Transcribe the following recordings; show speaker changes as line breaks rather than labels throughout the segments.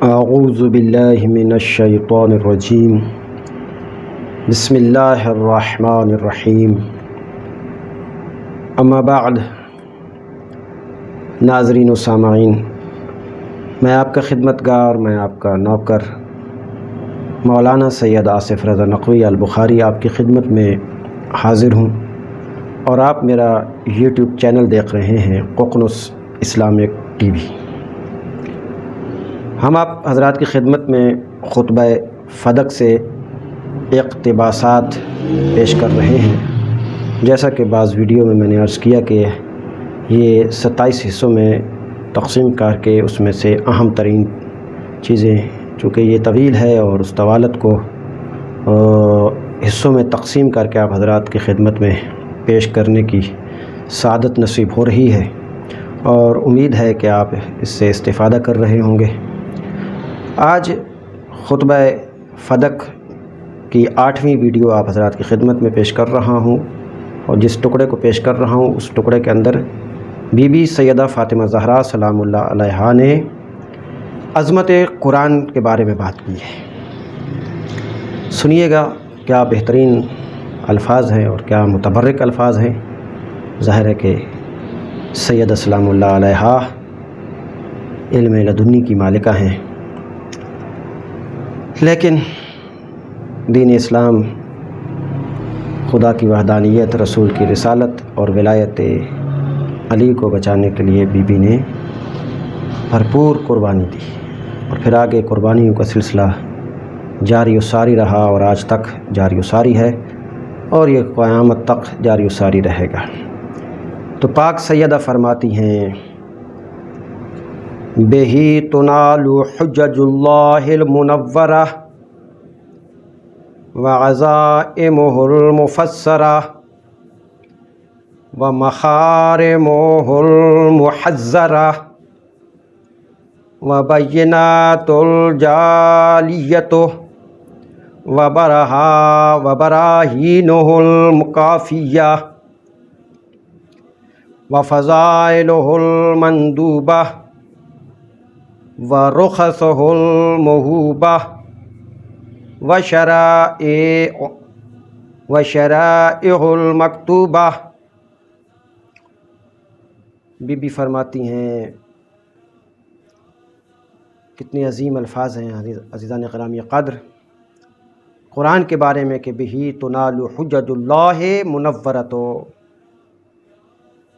اعوذ باللہ من الشیطان الرجیم بسم اللہ الرحمن الرحیم اما بعد۔ ناظرین و سامعین، میں آپ کا خدمتگار، میں آپ کا نوکر مولانا سید آصف رضا نقوی البخاری آپ کی خدمت میں حاضر ہوں، اور آپ میرا یوٹیوب چینل دیکھ رہے ہیں ققنص اسلامک ٹی وی۔ ہم آپ حضرات کی خدمت میں خطبہ فدق سے اقتباسات پیش کر رہے ہیں۔ جیسا کہ بعض ویڈیو میں نے عرض کیا کہ یہ 27 حصوں میں تقسیم کر کے اس میں سے اہم ترین چیزیں، چونکہ یہ طویل ہے اور اس طوالت کو حصوں میں تقسیم کر کے آپ حضرات کی خدمت میں پیش کرنے کی سعادت نصیب ہو رہی ہے، اور امید ہے کہ آپ اس سے استفادہ کر رہے ہوں گے۔ آج خطبہ فدق کی 8ویں ویڈیو آپ حضرات کی خدمت میں پیش کر رہا ہوں، اور جس ٹکڑے کو پیش کر رہا ہوں اس ٹکڑے کے اندر بی بی سیدہ فاطمہ زہرا سلام اللہ علیہا نے عظمت قرآن کے بارے میں بات کی ہے۔ سنیے گا، کیا بہترین الفاظ ہیں اور کیا متبرک الفاظ ہیں۔ ظاہر ہے کہ سیدہ سلام اللہ علیہا علم لدنی کی مالکہ ہیں، لیکن دین اسلام، خدا کی وحدانیت، رسول کی رسالت اور ولایت علی کو بچانے کے لیے بی بی نے بھرپور قربانی دی، اور پھر آگے قربانیوں کا سلسلہ جاری و ساری رہا، اور آج تک جاری و ساری ہے، اور یہ قیامت تک جاری و ساری رہے گا۔ تو پاک سیدہ فرماتی ہیں، بہی تنال حجج اللہ المنورہ وعزائمہ المفسرہ ومخارمہ المحذرہ وبینات الجالیۃ وبراہینہ المکافیہ وفضائلہ المندوبہ ورخصہ الموہوبہ وشرائع المکتوبہ۔ بی بی فرماتی ہیں، کتنے عظیم الفاظ ہیں عزیزان گرامی قدر قرآن کے بارے میں کہ بہی تنال حجج اللہ منورۃ،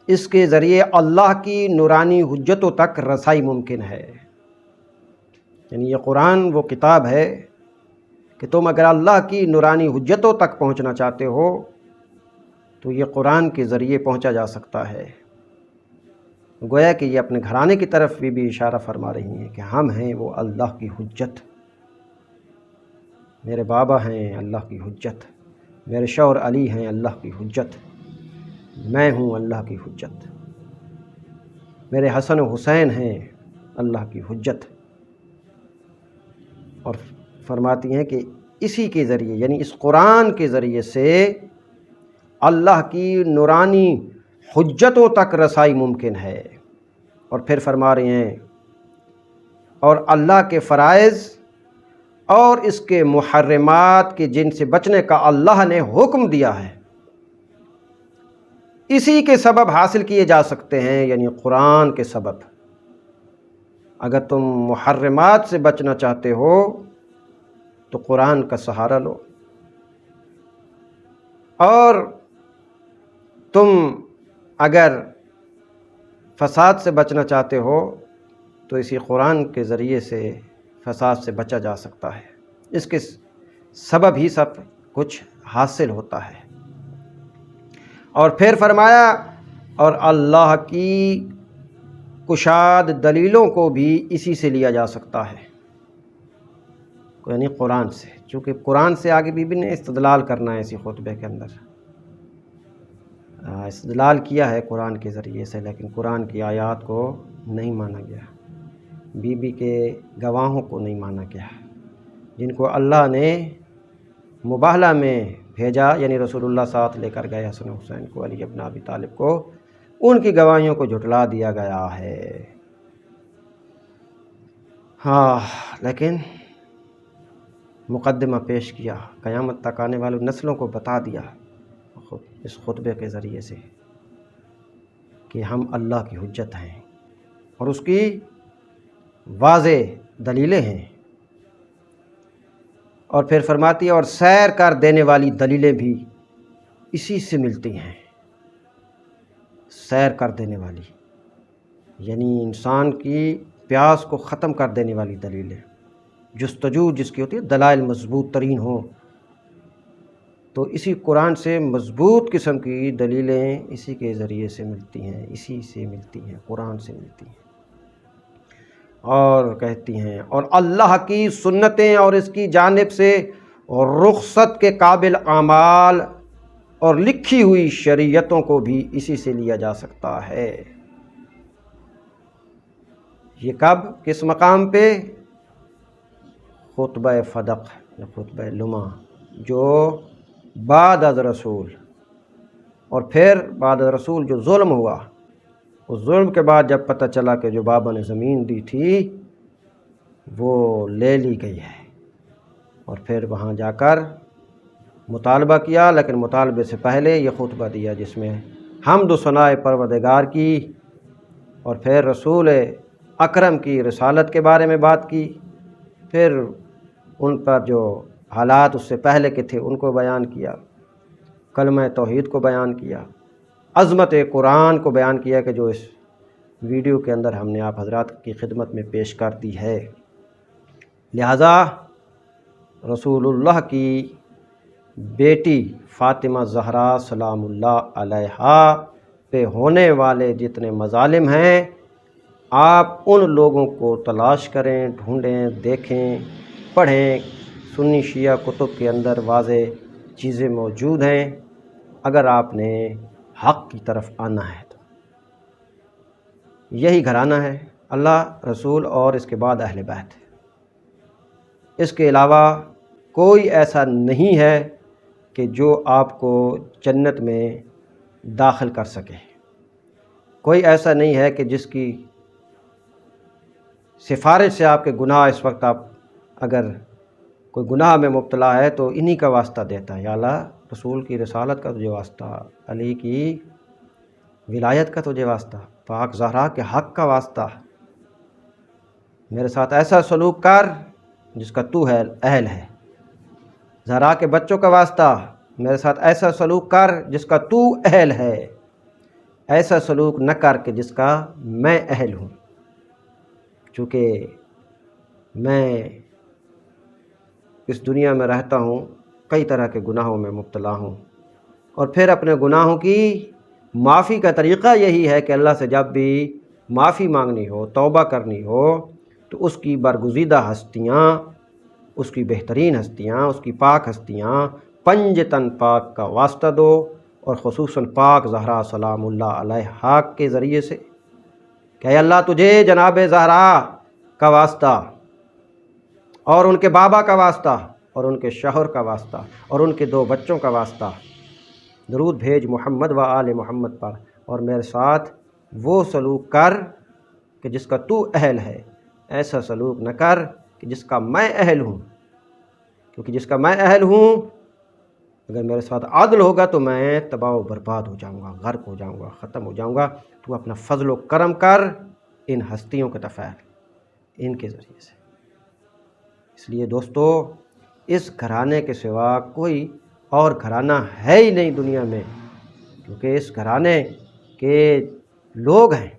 اس کے ذریعے اللہ کی نورانی حجتوں تک رسائی ممکن ہے۔ یعنی یہ قرآن وہ کتاب ہے کہ تم اگر اللہ کی نورانی حجتوں تک پہنچنا چاہتے ہو تو یہ قرآن کے ذریعے پہنچا جا سکتا ہے۔ گویا کہ یہ اپنے گھرانے کی طرف بھی اشارہ فرما رہی ہیں کہ ہم ہیں وہ اللہ کی حجت، میرے بابا ہیں اللہ کی حجت، میرے شوہر علی ہیں اللہ کی حجت، میں ہوں اللہ کی حجت، میرے حسن و حسین ہیں اللہ کی حجت۔ اور فرماتی ہیں کہ اسی کے ذریعے، یعنی اس قرآن کے ذریعے سے اللہ کی نورانی حجتوں تک رسائی ممکن ہے۔ اور پھر فرما رہے ہیں، اور اللہ کے فرائض اور اس کے محرمات کے جن سے بچنے کا اللہ نے حکم دیا ہے، اسی کے سبب حاصل کیے جا سکتے ہیں، یعنی قرآن کے سبب۔ اگر تم محرمات سے بچنا چاہتے ہو تو قرآن کا سہارا لو، اور تم اگر فساد سے بچنا چاہتے ہو تو اسی قرآن کے ذریعے سے فساد سے بچا جا سکتا ہے، اس کے سبب ہی سب کچھ حاصل ہوتا ہے۔ اور پھر فرمایا، اور اللہ کی کشاد دلیلوں کو بھی اسی سے لیا جا سکتا ہے، یعنی قرآن سے، چونکہ قرآن سے آگے بی بی نے استدلال کرنا ہے اسی خطبے کے اندر۔ استدلال کیا ہے قرآن کے ذریعے سے، لیکن قرآن کی آیات کو نہیں مانا گیا، بی بی کے گواہوں کو نہیں مانا گیا، جن کو اللہ نے مباہلہ میں بھیجا، یعنی رسول اللہ ساتھ لے کر گئے حسن حسین کو، علی ابن ابی طالب کو، ان کی گواہیوں کو جھٹلا دیا گیا ہے۔ ہاں، لیکن مقدمہ پیش کیا، قیامت تک آنے والی نسلوں کو بتا دیا اس خطبے کے ذریعے سے کہ ہم اللہ کی حجت ہیں اور اس کی واضح دلیلیں ہیں۔ اور پھر فرماتی ہے اور سیر کر دینے والی دلیلیں بھی اسی سے ملتی ہیں۔ سیر کر دینے والی یعنی انسان کی پیاس کو ختم کر دینے والی دلیلیں، جستجو جس کی ہوتی ہے دلائل مضبوط ترین ہوں، تو اسی قرآن سے مضبوط قسم کی دلیلیں اسی کے ذریعے سے ملتی ہیں، اسی سے ملتی ہیں، قرآن سے ملتی ہیں۔ اور کہتی ہیں اور اللہ کی سنتیں اور اس کی جانب سے رخصت کے قابل اعمال اور لکھی ہوئی شریعتوں کو بھی اسی سے لیا جا سکتا ہے۔ یہ کب کس مقام پہ؟ خطبہ فدق یا خطبہ لمع، جو بعد از رسول، اور پھر بعد از رسول جو ظلم ہوا، اس ظلم کے بعد جب پتہ چلا کہ جو بابا نے زمین دی تھی وہ لے لی گئی ہے، اور پھر وہاں جا کر مطالبہ کیا، لیکن مطالبے سے پہلے یہ خطبہ دیا جس میں حمد و ثناء پروردگار کی، اور پھر رسول اکرم کی رسالت کے بارے میں بات کی، پھر ان پر جو حالات اس سے پہلے کے تھے ان کو بیان کیا، کلمہ توحید کو بیان کیا، عظمت قرآن کو بیان کیا کہ جو اس ویڈیو کے اندر ہم نے آپ حضرات کی خدمت میں پیش کر دی ہے۔ لہذا رسول اللہ کی بیٹی فاطمہ زہرا سلام اللہ علیہا پہ ہونے والے جتنے مظالم ہیں، آپ ان لوگوں کو تلاش کریں، ڈھونڈیں، دیکھیں، پڑھیں۔ سنی شیعہ کتب کے اندر واضح چیزیں موجود ہیں، اگر آپ نے حق کی طرف آنا ہے تو یہی گھرانہ ہے، اللہ، رسول اور اس کے بعد اہل بیت۔ اس کے علاوہ کوئی ایسا نہیں ہے کہ جو آپ کو جنت میں داخل کر سکے، کوئی ایسا نہیں ہے کہ جس کی سفارش سے آپ کے گناہ، اس وقت آپ اگر کوئی گناہ میں مبتلا ہے تو انہی کا واسطہ دیتا ہے، یا اللہ رسول کی رسالت کا تجھے واسطہ، علی کی ولایت کا تجھے واسطہ، پاک زہرا کے حق کا واسطہ، میرے ساتھ ایسا سلوک کر جس کا تو ہے اہل ہے، زہرا کے بچوں کا واسطہ، میرے ساتھ ایسا سلوک کر جس کا تو اہل ہے، ایسا سلوک نہ کر کہ جس کا میں اہل ہوں، چونکہ میں اس دنیا میں رہتا ہوں کئی طرح کے گناہوں میں مبتلا ہوں، اور پھر اپنے گناہوں کی معافی کا طریقہ یہی ہے کہ اللہ سے جب بھی معافی مانگنی ہو، توبہ کرنی ہو، تو اس کی برگزیدہ ہستیاں، اس کی بہترین ہستیاں، اس کی پاک ہستیاں پنجتن پاک کا واسطہ دو، اور خصوصاً پاک زہرا سلام اللہ علیہا کے ذریعے سے کہ اے اللہ تجھے جناب زہرا کا واسطہ، اور ان کے بابا کا واسطہ، اور ان کے شوہر کا واسطہ، اور ان کے 2 بچوں کا واسطہ، درود بھیج محمد و آل محمد پر، اور میرے ساتھ وہ سلوک کر کہ جس کا تو اہل ہے، ایسا سلوک نہ کر کہ جس کا میں اہل ہوں، کیونکہ جس کا میں اہل ہوں اگر میرے ساتھ عدل ہوگا تو میں تباہ و برباد ہو جاؤں گا، غرق ہو جاؤں گا، ختم ہو جاؤں گا۔ تو اپنا فضل و کرم کر ان ہستیوں کے تفعیل، ان کے ذریعے سے۔ اس لیے دوستو، اس گھرانے کے سوا کوئی اور گھرانہ ہے ہی نہیں دنیا میں، کیونکہ اس گھرانے کے لوگ ہیں۔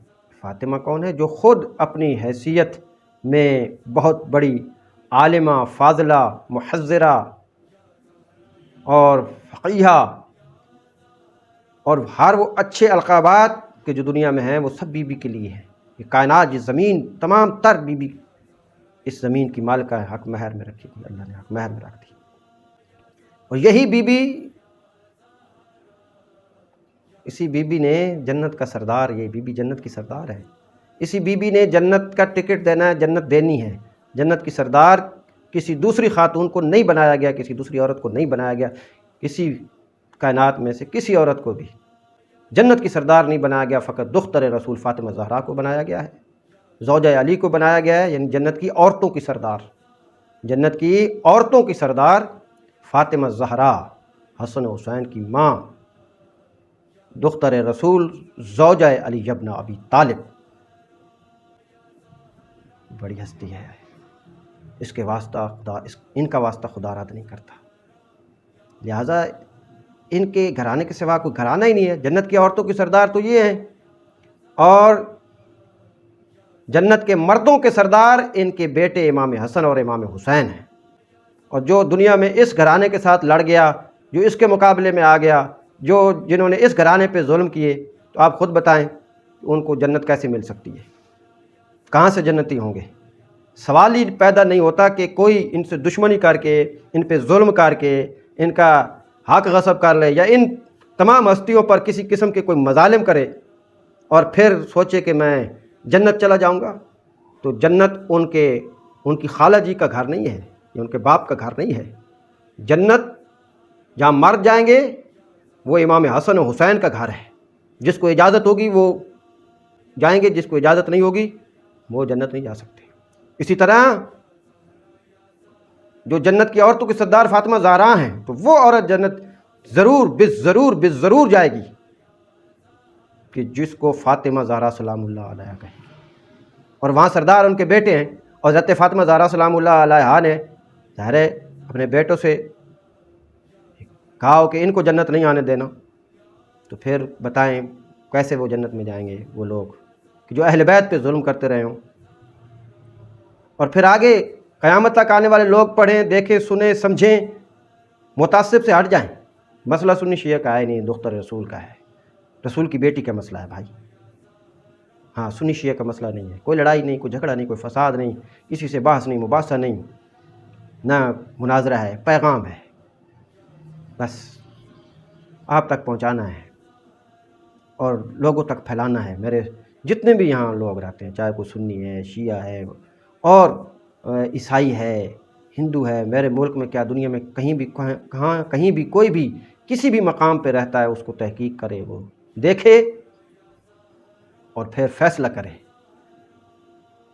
فاطمہ کون ہے؟ جو خود اپنی حیثیت میں بہت بڑی عالمہ، فاضلہ، محذرہ اور فقیہہ اور ہر وہ اچھے القابات کہ جو دنیا میں ہیں وہ سب بی بی کے لیے ہیں۔ یہ کائنات، یہ زمین، تمام تر بی بی اس زمین کی مالکہ ہے، حق مہر میں رکھی تھی، اللہ نے حق مہر میں رکھ دی، اور یہی بی بی، اسی بی بی نے جنت کا سردار، یہ بی بی جنت کی سردار ہے، اسی بی بی نے جنت کا ٹکٹ دینا ہے، جنت دینی ہے۔ جنت کی سردار کسی دوسری خاتون کو نہیں بنایا گیا، کسی دوسری عورت کو نہیں بنایا گیا، کسی کائنات میں سے کسی عورت کو بھی جنت کی سردار نہیں بنایا گیا، فقط دختر رسول فاطمہ زہرا کو بنایا گیا ہے۔ زوجہ علی کو بنایا گیا ہے، یعنی جنت کی عورتوں کی سردار، جنت کی عورتوں کی سردار فاطمہ زہرا، حسن و حسین کی ماں، دختر رسول، زوجہ علی ابن ابی طالب، بڑی ہستی ہے، اس کے واسطہ خدا، ان کا واسطہ خدا رد نہیں کرتا، لہٰذا ان کے گھرانے کے سوا کوئی گھرانہ ہی نہیں ہے۔ جنت کی عورتوں کی سردار تو یہ ہیں، اور جنت کے مردوں کے سردار ان کے بیٹے امام حسن اور امام حسین ہیں، اور جو دنیا میں اس گھرانے کے ساتھ لڑ گیا، جو اس کے مقابلے میں آ گیا، جنہوں نے اس گھرانے پہ ظلم کیے، تو آپ خود بتائیں ان کو جنت کیسے مل سکتی ہے؟ کہاں سے جنتی ہوں گے؟ سوال ہی پیدا نہیں ہوتا کہ کوئی ان سے دشمنی کر کے، ان پہ ظلم کر کے، ان کا حق غصب کر لے، یا ان تمام ہستیوں پر کسی قسم کے کوئی مظالم کرے اور پھر سوچے کہ میں جنت چلا جاؤں گا۔ تو جنت ان کی خالہ جی کا گھر نہیں ہے، یا ان کے باپ کا گھر نہیں ہے۔ جنت جہاں مر جائیں گے وہ امام حسن و حسین کا گھر ہے، جس کو اجازت ہوگی وہ جائیں گے، جس کو اجازت نہیں ہوگی وہ جنت نہیں جا سکتے۔ اسی طرح جو جنت کی عورتوں کی سردار فاطمہ زہرا ہیں، تو وہ عورت جنت ضرور جائے گی کہ جس کو فاطمہ زہرا سلام اللہ علیہا کہے، اور وہاں سردار ان کے بیٹے ہیں، اور حضرت فاطمہ زہرا سلام اللہ علیہا نے ظاہر ہے اپنے بیٹوں سے کہا ہو کہ ان کو جنت نہیں آنے دینا، تو پھر بتائیں کیسے وہ جنت میں جائیں گے وہ لوگ کہ جو اہل بیت پہ ظلم کرتے رہے ہوں۔ اور پھر آگے قیامت تک آنے والے لوگ پڑھیں، دیکھیں، سنیں، سمجھیں، متعصب سے ہٹ جائیں۔ مسئلہ سنی شیعہ کا ہے نہیں، دختر رسول کا ہے، رسول کی بیٹی کا مسئلہ ہے بھائی، ہاں سنی شیعہ کا مسئلہ نہیں ہے۔ کوئی لڑائی نہیں، کوئی جھگڑا نہیں، کوئی فساد نہیں، کسی سے بحث نہیں، مباحثہ نہیں، نہ مناظرہ ہے، پیغام ہے، بس آپ تک پہنچانا ہے اور لوگوں تک پھیلانا ہے۔ میرے جتنے بھی یہاں لوگ رہتے ہیں، چاہے کوئی سنی ہے، شیعہ ہے، اور عیسائی ہے، ہندو ہے، میرے ملک میں کیا دنیا میں کہیں بھی کوئی بھی کسی بھی مقام پہ رہتا ہے، اس کو تحقیق کرے، وہ دیکھے اور پھر فیصلہ کرے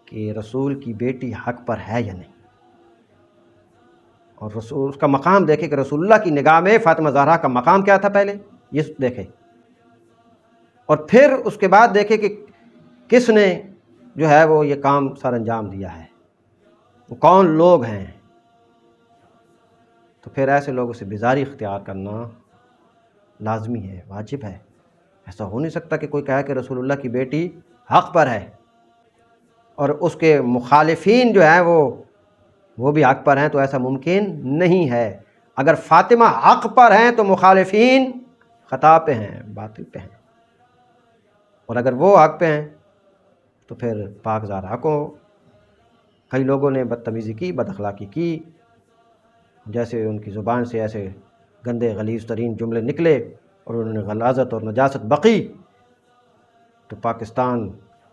کہ رسول کی بیٹی حق پر ہے یا نہیں، اور رسول اس کا مقام دیکھے کہ رسول اللہ کی نگاہ میں فاطمہ زہرا کا مقام کیا تھا، پہلے یہ دیکھے، اور پھر اس کے بعد دیکھے کہ کس نے جو ہے وہ یہ کام سر انجام دیا ہے، وہ کون لوگ ہیں، تو پھر ایسے لوگوں سے بیزاری اختیار کرنا لازمی ہے، واجب ہے۔ ایسا ہو نہیں سکتا کہ کوئی کہے کہ رسول اللہ کی بیٹی حق پر ہے اور اس کے مخالفین جو ہیں وہ بھی حق پر ہیں، تو ایسا ممکن نہیں ہے۔ اگر فاطمہ حق پر ہیں تو مخالفین خطا پہ ہیں، باطل پہ ہیں، اور اگر وہ حق پہ ہیں تو پھر پاک زہرا کو کئی لوگوں نے بدتمیزی کی، بد اخلاقی کی، جیسے ان کی زبان سے ایسے گندے غلیظ ترین جملے نکلے اور انہوں نے غلاظت اور نجاست بقی، تو پاکستان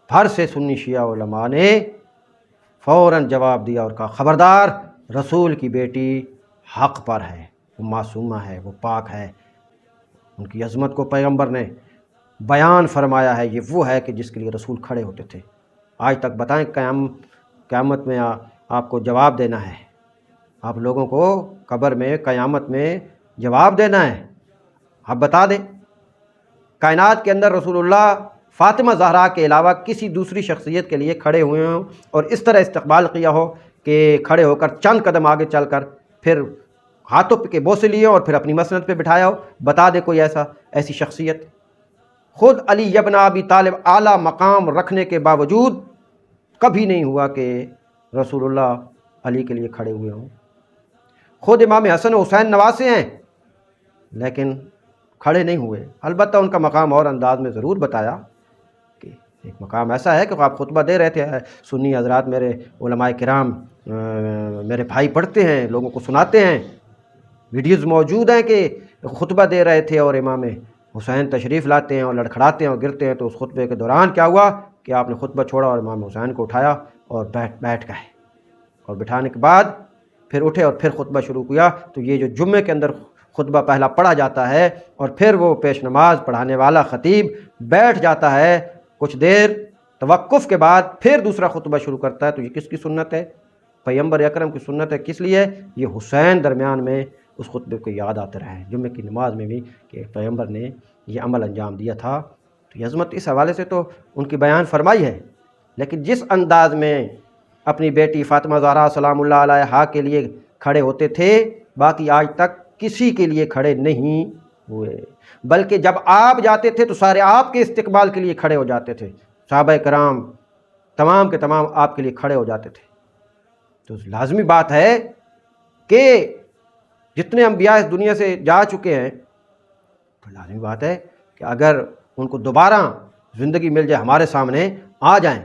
بھر سے سنی شیعہ علماء نے فوراً جواب دیا اور کہا خبردار، رسول کی بیٹی حق پر ہے، وہ معصومہ ہے، وہ پاک ہے، ان کی عظمت کو پیغمبر نے بیان فرمایا ہے، یہ وہ ہے کہ جس کے لیے رسول کھڑے ہوتے تھے۔ آج تک بتائیں، قیامت میں آپ کو جواب دینا ہے، آپ لوگوں کو قبر میں قیامت میں جواب دینا ہے، آپ بتا دیں کائنات کے اندر رسول اللہ فاطمہ زہرا کے علاوہ کسی دوسری شخصیت کے لیے کھڑے ہوئے ہوں اور اس طرح استقبال کیا ہو کہ کھڑے ہو کر چند قدم آگے چل کر پھر ہاتھوں کے بوسے لیے اور پھر اپنی مسند پہ بٹھایا ہو، بتا دے کوئی ایسی شخصیت۔ خود علی ابن ابی طالب اعلیٰ مقام رکھنے کے باوجود کبھی نہیں ہوا کہ رسول اللہ علی کے لیے کھڑے ہوئے ہوں۔ خود امام حسن و حسین نواسے ہیں لیکن کھڑے نہیں ہوئے، البتہ ان کا مقام اور انداز میں ضرور بتایا کہ ایک مقام ایسا ہے کہ آپ خطبہ دے رہے تھے، سنی حضرات میرے علماء کرام میرے بھائی پڑھتے ہیں، لوگوں کو سناتے ہیں، ویڈیوز موجود ہیں کہ خطبہ دے رہے تھے اور امام حسین تشریف لاتے ہیں اور لڑکھڑاتے ہیں اور گرتے ہیں، تو اس خطبے کے دوران کیا ہوا کہ آپ نے خطبہ چھوڑا اور امام حسین کو اٹھایا اور بیٹھ گئے، اور بٹھانے کے بعد پھر اٹھے اور پھر خطبہ شروع کیا۔ تو یہ جو جمعے کے اندر خطبہ پہلا پڑھا جاتا ہے اور پھر وہ پیش نماز پڑھانے والا خطیب بیٹھ جاتا ہے کچھ دیر توقف کے بعد پھر دوسرا خطبہ شروع کرتا ہے۔ تو یہ کس کی سنت ہے؟ پیغمبر اکرم کی سنت ہے۔ کس لیے؟ یہ حسین درمیان میں اس خطبے کو یاد آتے رہے، جمعے کی نماز میں بھی، کہ پیغمبر نے یہ عمل انجام دیا تھا۔ تو یہ عظمت اس حوالے سے تو ان کی بیان فرمائی ہے، لیکن جس انداز میں اپنی بیٹی فاطمہ زہرا سلام اللہ علیہا کے لیے کھڑے ہوتے تھے، باقی آج تک کسی کے لیے کھڑے نہیں ہوئے، بلکہ جب آپ جاتے تھے تو سارے آپ کے استقبال کے لیے کھڑے ہو جاتے تھے، صحابہ کرام تمام کے تمام آپ کے لیے کھڑے ہو جاتے تھے۔ تو لازمی بات ہے کہ جتنے انبیاء اس دنیا سے جا چکے ہیں، تو لازمی بات ہے کہ اگر ان کو دوبارہ زندگی مل جائے، ہمارے سامنے آ جائیں،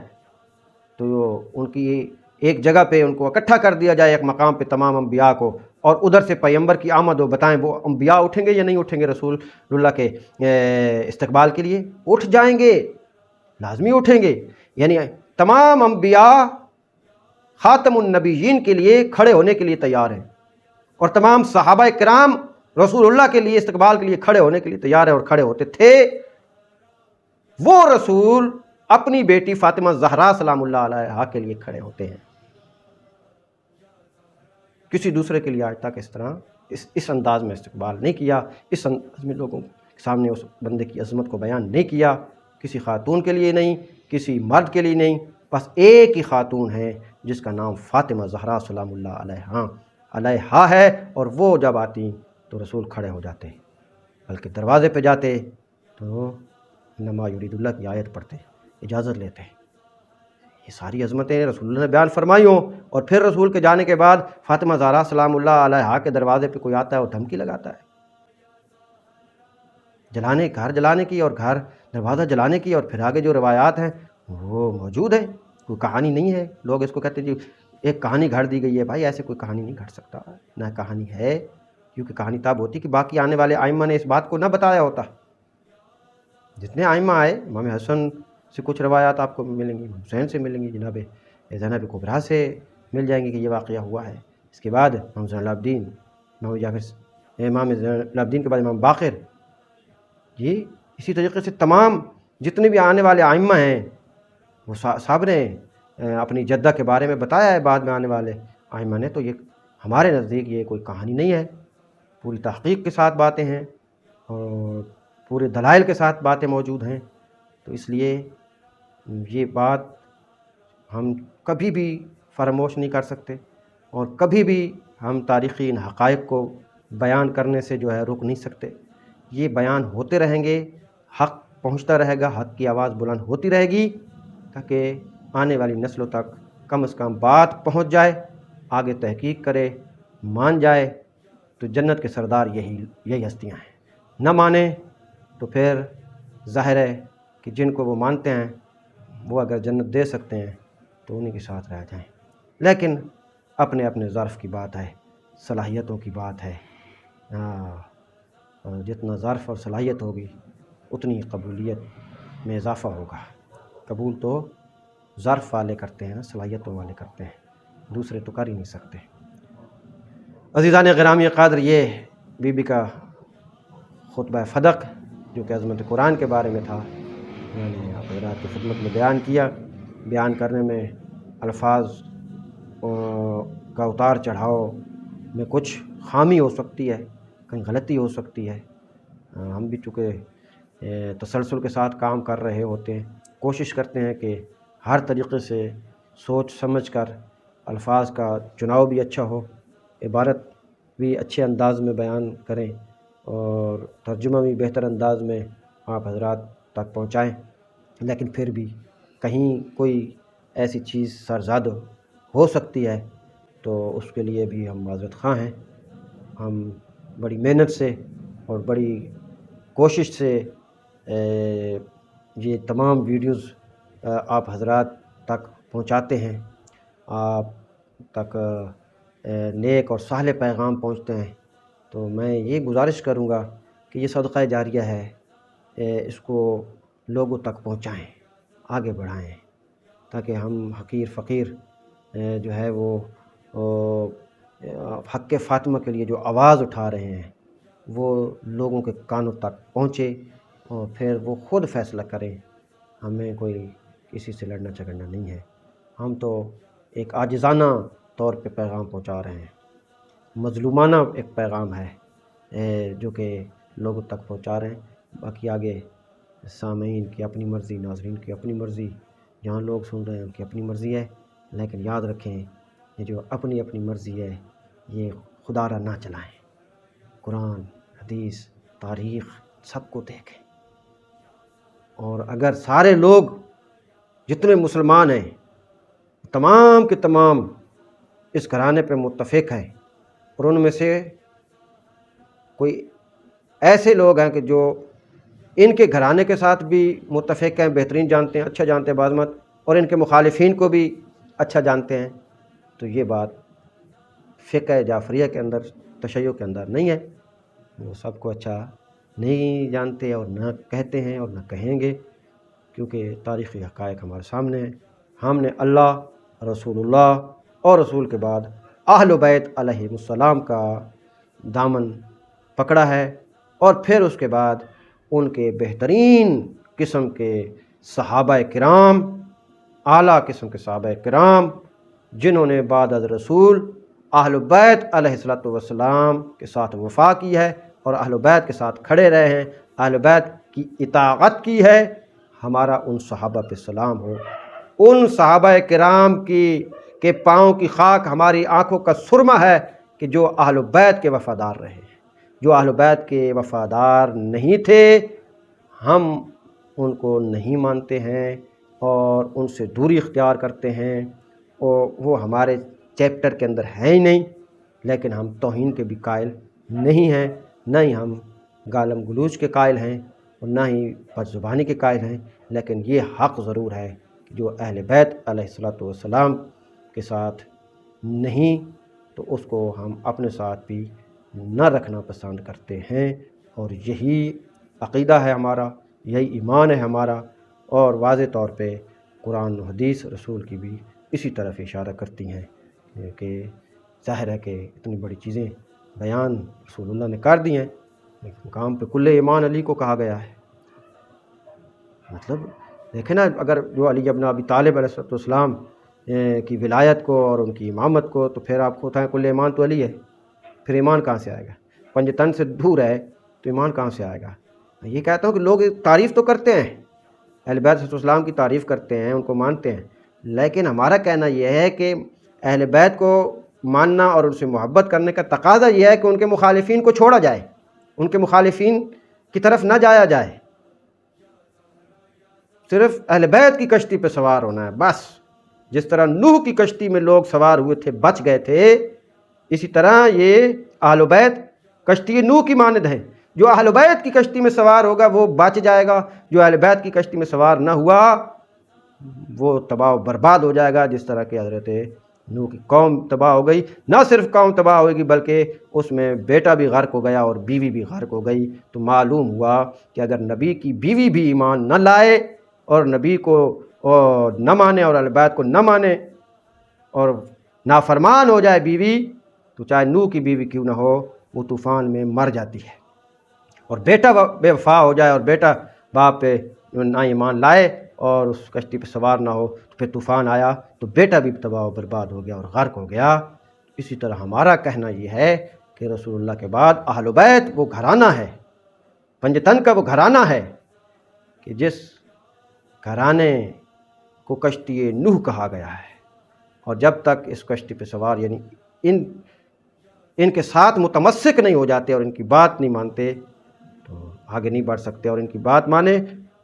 تو ان کی ایک جگہ پہ ان کو اکٹھا کر دیا جائے، ایک مقام پہ تمام انبیاء کو، اور ادھر سے پیغمبر کی آمد ہو، بتائیں وہ انبیاء اٹھیں گے یا نہیں اٹھیں گے رسول اللہ کے استقبال کے لیے؟ اٹھ جائیں گے، لازمی اٹھیں گے۔ یعنی تمام انبیاء خاتم النبیین کے لیے کھڑے ہونے کے لیے تیار ہیں، اور تمام صحابہ کرام رسول اللہ کے لیے استقبال کے لیے کھڑے ہونے کے لیے تیار ہیں اور کھڑے ہوتے تھے۔ وہ رسول اپنی بیٹی فاطمہ زہرا سلام اللہ علیہا کے لیے کھڑے ہوتے ہیں، کسی دوسرے کے لیے آج تک اس طرح اس انداز میں استقبال نہیں کیا، اس انداز میں لوگوں کے سامنے اس بندے کی عظمت کو بیان نہیں کیا، کسی خاتون کے لیے نہیں، کسی مرد کے لیے نہیں، بس ایک ہی خاتون ہے جس کا نام فاطمہ زہرا سلام اللہ علیہا ہے، اور وہ جب آتی تو رسول کھڑے ہو جاتے، بلکہ دروازے پہ جاتے تو انما یرید اللہ کی آیت پڑھتے، اجازت لیتے۔ یہ ساری عظمتیں رسول اللہ نے بیان فرمائی ہوں، اور پھر رسول کے جانے کے بعد فاطمہ زہرا سلام اللہ علیہا کے دروازے پہ کوئی آتا ہے اور دھمکی لگاتا ہے گھر جلانے کی، اور گھر دروازہ جلانے کی، اور پھر آگے جو روایات ہیں وہ موجود ہے، کوئی کہانی نہیں ہے۔ لوگ اس کو کہتے ہیں جی ایک کہانی گھڑ دی گئی ہے، بھائی ایسے کوئی کہانی نہیں گھڑ سکتا، نہ کہانی ہے، کیونکہ کہانی تب ہوتی کہ باقی آنے والے ائمہ نے اس بات کو نہ بتایا ہوتا۔ جتنے ائمہ آئے، امام حسن سے کچھ روایات آپ کو ملیں گی، حسین سے ملیں گی، جناب زینب کبریٰ سے مل جائیں گی کہ یہ واقعہ ہوا ہے۔ اس کے بعد امام زین العابدین، امام زین العابدین کے بعد امام باقر، یہ اسی طریقے سے تمام جتنے بھی آنے والے ائمہ ہیں وہ سب نے اپنی جدہ کے بارے میں بتایا ہے، بعد میں آنے والے ائمہ نے۔ تو یہ ہمارے نزدیک یہ کوئی کہانی نہیں ہے، پوری تحقیق کے ساتھ باتیں ہیں اور پورے دلائل کے ساتھ باتیں موجود ہیں۔ تو اس لیے یہ بات ہم کبھی بھی فراموش نہیں کر سکتے، اور کبھی بھی ہم تاریخی ان حقائق کو بیان کرنے سے جو ہے رک نہیں سکتے۔ یہ بیان ہوتے رہیں گے، حق پہنچتا رہے گا، حق کی آواز بلند ہوتی رہے گی، تاکہ آنے والی نسلوں تک کم از کم بات پہنچ جائے، آگے تحقیق کرے، مان جائے تو جنت کے سردار یہی ہستیاں ہیں۔ نہ مانے تو پھر ظاہر ہے کہ جن کو وہ مانتے ہیں وہ اگر جنت دے سکتے ہیں تو انہی کے ساتھ رہ جائیں، لیکن اپنے اپنے ظرف کی بات ہے، صلاحیتوں کی بات ہے، اور جتنا ظرف اور صلاحیت ہوگی اتنی قبولیت میں اضافہ ہوگا۔ قبول تو ظرف والے کرتے ہیں، صلاحیتوں والے کرتے ہیں، دوسرے تو کر ہی نہیں سکتے۔ عزیزان گرامی قدر، یہ بی بی کا خطبہ فدق جو کہ عظمت قرآن کے بارے میں تھا، میں نے آپ حضرات کی خدمت میں بیان کیا۔ بیان کرنے میں الفاظ کا اتار چڑھاؤ میں کچھ خامی ہو سکتی ہے، کہیں غلطی ہو سکتی ہے، ہم بھی چونکہ تسلسل کے ساتھ کام کر رہے ہوتے ہیں، کوشش کرتے ہیں کہ ہر طریقے سے سوچ سمجھ کر الفاظ کا چناؤ بھی اچھا ہو، عبارت بھی اچھے انداز میں بیان کریں، اور ترجمہ بھی بہتر انداز میں آپ حضرات تک پہنچائیں۔ لیکن پھر بھی کہیں کوئی ایسی چیز سرزد ہو سکتی ہے تو اس کے لیے بھی ہم معذرت خواہ ہیں۔ ہم بڑی محنت سے اور بڑی کوشش سے یہ تمام ویڈیوز آپ حضرات تک پہنچاتے ہیں، آپ تک نیک اور صالح پیغام پہنچتے ہیں۔ تو میں یہ گزارش کروں گا کہ یہ صدقہ جاریہ ہے، اس کو لوگوں تک پہنچائیں، آگے بڑھائیں، تاکہ ہم حقیر فقیر جو ہے وہ حق فاطمہ کے لیے جو آواز اٹھا رہے ہیں وہ لوگوں کے کانوں تک پہنچے، اور پھر وہ خود فیصلہ کریں، ہمیں کوئی کسی سے لڑنا جھگڑنا نہیں ہے۔ ہم تو ایک عاجزانہ طور پہ پیغام پہنچا رہے ہیں، مظلومانہ ایک پیغام ہے جو کہ لوگوں تک پہنچا رہے ہیں۔ باقی آگے سامعین کی اپنی مرضی، ناظرین کی اپنی مرضی، جہاں لوگ سن رہے ہیں ان کی اپنی مرضی ہے، لیکن یاد رکھیں یہ جو اپنی اپنی مرضی ہے یہ خدا را نہ چلائیں۔ قرآن، حدیث، تاریخ سب کو دیکھیں، اور اگر سارے لوگ جتنے مسلمان ہیں تمام کے تمام اس گھرانے پہ متفق ہیں، اور ان میں سے کوئی ایسے لوگ ہیں کہ جو ان کے گھرانے کے ساتھ بھی متفق ہیں، بہترین جانتے ہیں، اچھا جانتے ہیں بازمت، اور ان کے مخالفین کو بھی اچھا جانتے ہیں، تو یہ بات فقہ جعفریہ کے اندر، تشیع کے اندر نہیں ہے۔ وہ سب کو اچھا نہیں جانتے اور نہ کہتے ہیں اور نہ کہیں گے، کیونکہ تاریخی حقائق ہمارے سامنے ہیں۔ ہم نے اللہ، رسول اللہ اور رسول کے بعد اہل بیت علیہ السلام کا دامن پکڑا ہے، اور پھر اس کے بعد ان کے بہترین قسم کے صحابہ کرام، اعلیٰ قسم کے صحابہ کرام، جنہوں نے بعد از رسول اہل بیت علیہ السلام کے ساتھ وفا کی ہے اور اہل بیت کے ساتھ کھڑے رہے ہیں، اہل بیت کی اطاعت کی ہے، ہمارا ان صحابہ پہ سلام ہو۔ ان صحابہ کرام کے پاؤں کی خاک ہماری آنکھوں کا سرمہ ہے کہ جو اہل بیت کے وفادار رہے ہیں۔ جو اہل بیت کے وفادار نہیں تھے ہم ان کو نہیں مانتے ہیں اور ان سے دوری اختیار کرتے ہیں، اور وہ ہمارے چیپٹر کے اندر ہے ہی نہیں، لیکن ہم توہین کے بھی قائل نہیں ہیں، نہ ہی ہم گالم گلوچ کے قائل ہیں اور نہ ہی بد زبانی کے قائل ہیں، لیکن یہ حق ضرور ہے کہ جو اہل بیت علیہ السلام کے ساتھ نہیں تو اس کو ہم اپنے ساتھ بھی نہ رکھنا پسند کرتے ہیں، اور یہی عقیدہ ہے ہمارا، یہی ایمان ہے ہمارا، اور واضح طور پہ قرآن و حدیث رسول کی بھی اسی طرف اشارہ کرتی ہیں کہ ظاہر ہے کہ اتنی بڑی چیزیں بیان رسول اللہ نے کر دی ہیں، ایک مقام پہ کل ایمان علی کو کہا گیا ہے۔ مطلب دیکھیں نا، اگر جو علی ابن ابی طالب علیہ السلام کی ولایت کو اور ان کی امامت کو، تو پھر آپ کو بتائیں کل ایمان تو علی ہے، پھر ایمان کہاں سے آئے گا؟ پنج تن سے دور ہے تو ایمان کہاں سے آئے گا؟ یہ کہتا ہوں کہ لوگ تعریف تو کرتے ہیں، اہل بیت علیہ السلام کی تعریف کرتے ہیں، ان کو مانتے ہیں، لیکن ہمارا کہنا یہ ہے کہ اہل بیت کو ماننا اور ان سے محبت کرنے کا تقاضا یہ ہے کہ ان کے مخالفین کو چھوڑا جائے، ان کے مخالفین کی طرف نہ جایا جائے، صرف اہل بیت کی کشتی پہ سوار ہونا ہے بس۔ جس طرح نوح کی کشتی میں لوگ سوار ہوئے تھے، بچ گئے تھے، اسی طرح یہ اہل بیت کشتی نوح کی مانند ہیں۔ جو اہل بیت کی کشتی میں سوار ہوگا وہ بچ جائے گا، جو اہل بیت کی کشتی میں سوار نہ ہوا وہ تباہ و برباد ہو جائے گا، جس طرح کہ حضرت نوح کی قوم تباہ ہو گئی۔ نہ صرف قوم تباہ ہوگی بلکہ اس میں بیٹا بھی غرق ہو گیا اور بیوی بھی غرق ہو گئی۔ تو معلوم ہوا کہ اگر نبی کی بیوی بھی ایمان نہ لائے اور نبی کو نہ مانے اور اہل بیت کو نہ مانے اور نافرمان ہو جائے بیوی، تو چاہے نوح کی بیوی کیوں نہ ہو وہ طوفان میں مر جاتی ہے۔ اور بیٹا بے وفا ہو جائے اور بیٹا باپ پہ نہ ایمان لائے اور اس کشتی پہ سوار نہ ہو، تو پھر طوفان آیا تو بیٹا بھی تباہ و برباد ہو گیا اور غرق ہو گیا۔ اسی طرح ہمارا کہنا یہ ہے کہ رسول اللہ کے بعد اہل بیت وہ گھرانہ ہے، پنجتن کا وہ گھرانہ ہے کہ جس گھرانے کو کشتی نوح کہا گیا ہے، اور جب تک اس کشتی پہ سوار یعنی ان کے ساتھ متمسک نہیں ہو جاتے اور ان کی بات نہیں مانتے تو آگے نہیں بڑھ سکتے، اور ان کی بات مانیں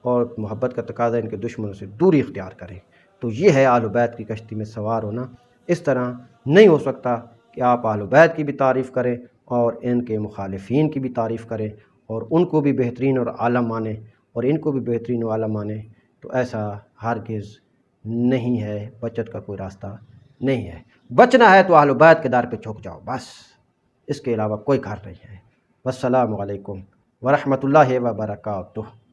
اور محبت کا تقاضا ان کے دشمنوں سے دوری اختیار کریں۔ تو یہ ہے اہل بیت کی کشتی میں سوار ہونا۔ اس طرح نہیں ہو سکتا کہ آپ اہل بیت کی بھی تعریف کریں اور ان کے مخالفین کی بھی تعریف کریں اور ان کو بھی بہترین اور اعلیٰ مانیں اور ان کو بھی بہترین و اعلیٰ مانیں، تو ایسا ہرگز نہیں ہے، بچت کا کوئی راستہ نہیں ہے۔ بچنا ہے تو اہل بیت کے در پہ جھک جاؤ بس، اس کے علاوہ کوئی گھر نہیں ہے۔ والسلام علیکم ورحمۃ اللہ وبرکاتہ۔